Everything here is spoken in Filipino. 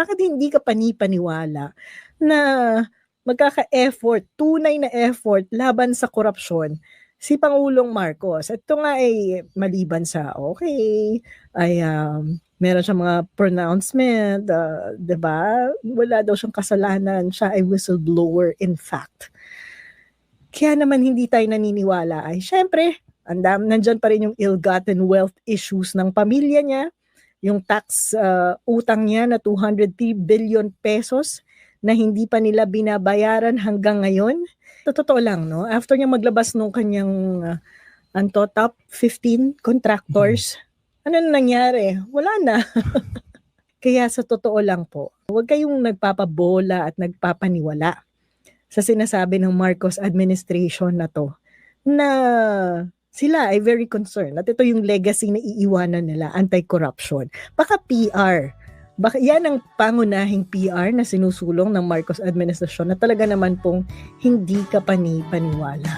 bakit hindi ka panipaniwala na magkaka-effort, tunay na effort laban sa korupsyon si Pangulong Marcos? Ito nga ay maliban sa okay, ay meron siyang mga pronouncement, 'di ba? Wala daw siyang kasalanan, siya ay whistleblower in fact. Kaya naman hindi tayo naniniwala ay syempre, nandiyan pa rin yung ill-gotten wealth issues ng pamilya niya, yung tax utang niya na 203 billion pesos na hindi pa nila binabayaran hanggang ngayon. Sa totoo lang, no, after niya maglabas nung kanyang top 15 contractors, ano na nangyari? Wala na. Kaya sa totoo lang po, huwag kayong nagpapabola at nagpapaniwala sa sinasabi ng Marcos administration na to, na sila ay very concerned at ito yung legacy na iiwanan nila, anti-corruption. Baka PR. Baka yan ang pangunahing PR na sinusulong ng Marcos administration na talaga naman pong hindi ka paniwala.